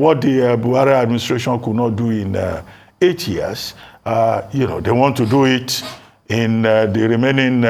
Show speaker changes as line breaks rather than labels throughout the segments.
what the Buhari administration could not do in 8 years, they want to do it in the remaining,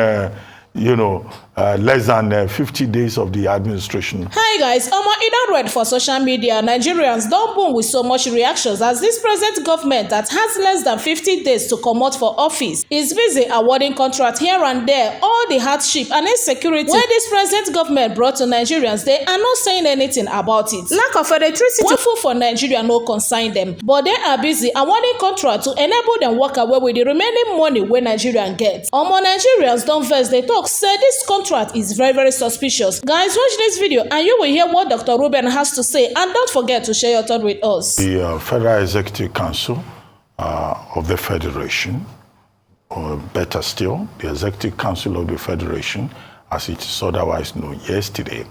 less than 50 days of the administration.
Hi guys, it don't read for social media. Nigerians don't boom with so much reactions as this present government that has less than 50 days to come out for office is busy awarding contract here and there. All the hardship and insecurity where this present government brought to Nigerians, they are not saying anything about it. Lack of electricity for Nigeria no consign them, but they are busy awarding contract to enable them walk away with the remaining money where Nigerian gets. Nigerians don't vex, they talk say this contract is very, very suspicious. Guys, watch this video and you will hear what Dr. Reuben has to say, and don't forget to share your thought with us.
The Federal Executive Council of the Federation, or better still, the Executive Council of the Federation, as it is otherwise known, yesterday,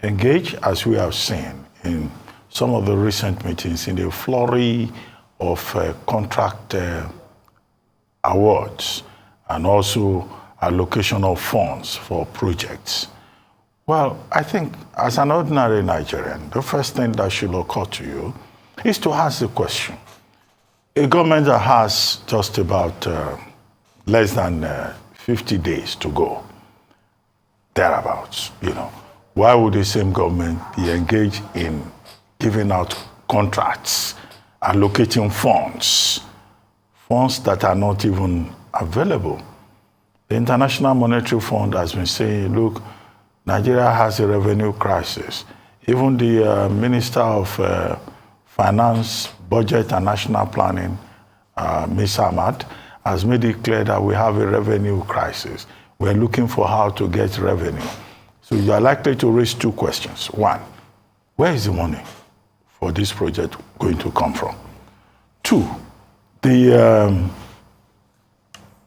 engaged, as we have seen in some of the recent meetings, in a flurry of contract awards and also allocation of funds for projects. Well, I think as an ordinary Nigerian, the first thing that should occur to you is to ask the question. A government that has just about less than 50 days to go, thereabouts, why would the same government be engaged in giving out contracts, allocating funds that are not even available? The International Monetary Fund has been saying, look, Nigeria has a revenue crisis. Even the Minister of Finance, Budget and National Planning, Ms. Ahmad, has made it clear that we have a revenue crisis. We're looking for how to get revenue. So you are likely to raise two questions. One, where is the money for this project going to come from? Two, the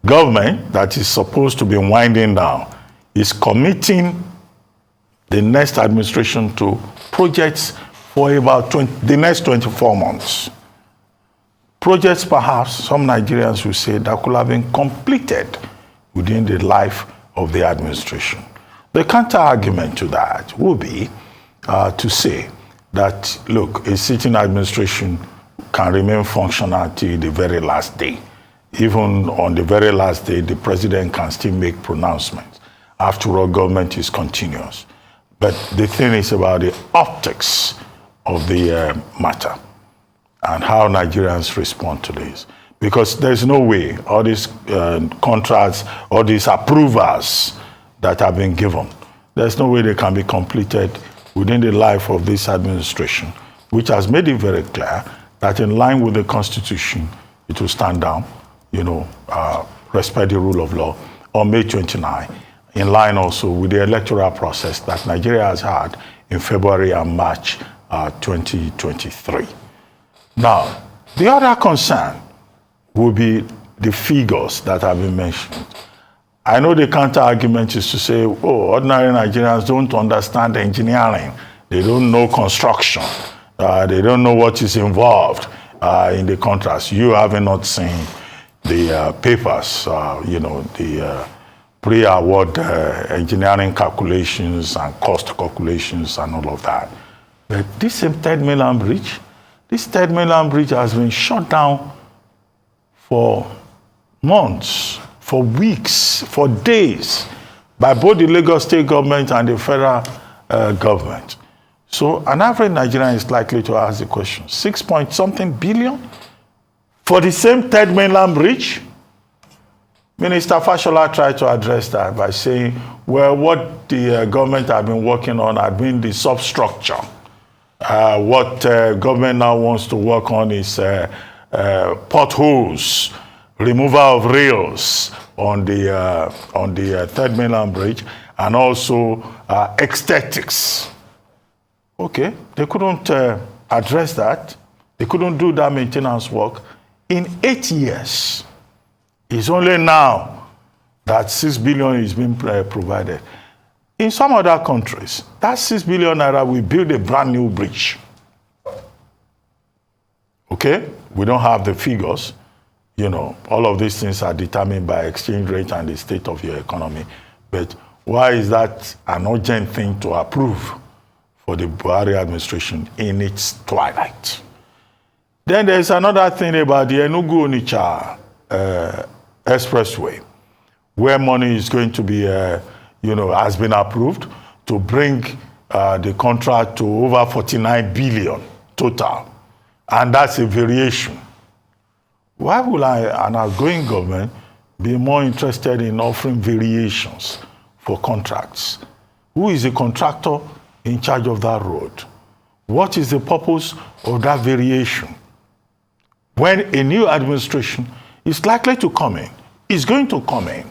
government that is supposed to be winding down is committing the next administration to projects for about the next 24 months. Projects perhaps some Nigerians will say that could have been completed within the life of the administration. The counter-argument to that will be to say that, look, a sitting administration can remain functional till the very last day. Even on the very last day, the president can still make pronouncements. After all, government is continuous. But the thing is about the optics of the matter and how Nigerians respond to this. Because there's no way all these contracts, all these approvals that have been given, there's no way they can be completed within the life of this administration, which has made it very clear that in line with the Constitution, it will stand down, respect the rule of law on May 29, in line also with the electoral process that Nigeria has had in February and March 2023. Now, the other concern will be the figures that have been mentioned. I know the counter-argument is to say, ordinary Nigerians don't understand engineering. They don't know construction. They don't know what is involved in the contracts. You haven't not seen the papers, the pre-award engineering calculations and cost calculations and all of that. But this same third mainland bridge, has been shut down for months, for weeks, for days by both the Lagos state government and the federal government. So an average Nigerian is likely to ask the question, 6 point something billion for the same third mainland bridge? Minister Fashola tried to address that by saying, well, what the government had been working on had been the substructure. What government now wants to work on is potholes, removal of rails on the third mainland bridge, and also aesthetics. Okay, they couldn't address that. They couldn't do that maintenance work in 8 years. It's only now that 6 billion is being provided. In some other countries, that 6 billion naira will build a brand new bridge. Okay? We don't have the figures. All of these things are determined by exchange rate and the state of your economy. But why is that an urgent thing to approve for the Buhari administration in its twilight. Then there's another thing about the Enugu-Onitsha expressway, where money is going to be, has been approved to bring the contract to over 49 billion total. And that's a variation. Why will an outgoing government be more interested in offering variations for contracts? Who is the contractor in charge of that road? What is the purpose of that variation? When a new administration is likely to come in, is going to come in,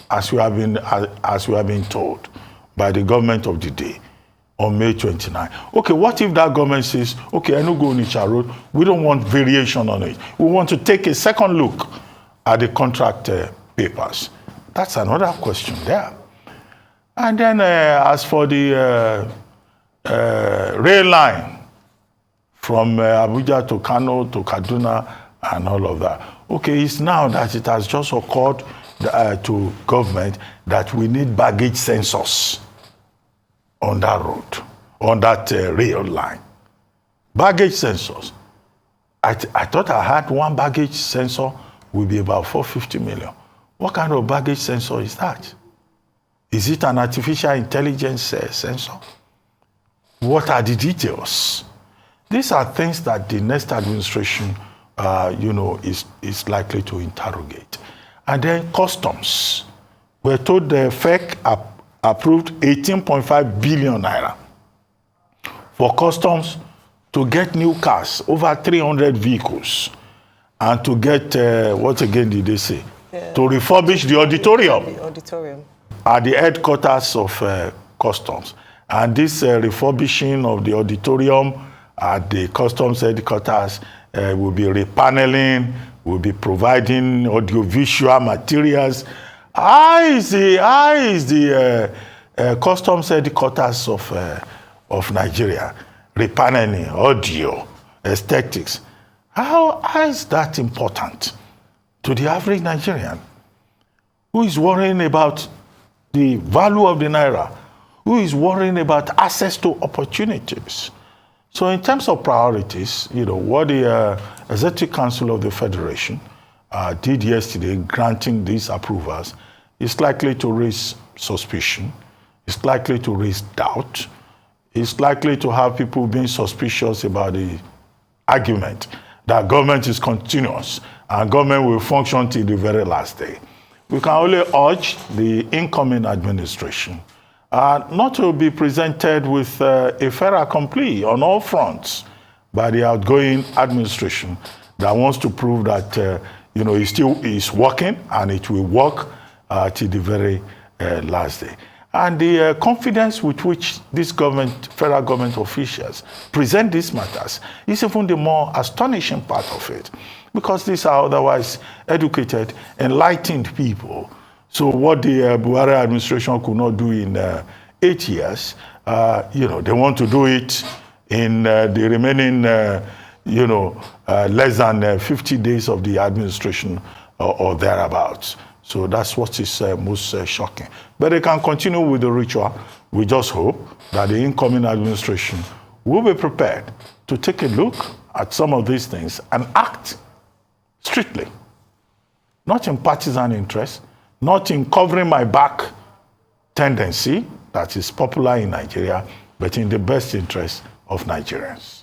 as we have been told by the government of the day on May 29. Okay, what if that government says, okay, Enugu-Onitsha Road, we don't want variation on it. We want to take a second look at the contract papers. That's another question there. And then as for the rail line from Abuja to Kano to Kaduna and all of that. Okay, it's now that it has just occurred to government that we need baggage sensors on that road, on that rail line. Baggage sensors. I thought I had one baggage sensor will be about 450 million. What kind of baggage sensor is that? Is it an artificial intelligence sensor? What are the details? These are things that the next administration, is likely to interrogate. And then customs. We're told the FEC approved 18.5 billion naira for customs to get new cars, over 300 vehicles, and to get, what again did they say? To refurbish the auditorium.
The auditorium.
At the headquarters of customs. And this refurbishing of the auditorium at the customs headquarters will be repaneling, will be providing audiovisual materials. How is the customs headquarters of Nigeria repaneling, audio, aesthetics? How is that important to the average Nigerian who is worrying about the value of the naira, who is worrying about access to opportunities? So in terms of priorities, what the Executive Council of the Federation did yesterday, granting these approvals, is likely to raise suspicion, it's likely to raise doubt, it's likely to have people being suspicious about the argument that government is continuous and government will function till the very last day. We can only urge the incoming administration not to be presented with a fait accompli on all fronts by the outgoing administration that wants to prove that it still is working and it will work till the very last day. And the confidence with which this federal government officials present these matters is even the more astonishing part of it, because these are otherwise educated, enlightened people. So what the Buhari administration could not do in 8 years, they want to do it in the remaining, less than 50 days of the administration or thereabouts. So that's what is most shocking. But they can continue with the ritual. We just hope that the incoming administration will be prepared to take a look at some of these things and act strictly, not in partisan interest, not in covering my back tendency that is popular in Nigeria, but in the best interest of Nigerians.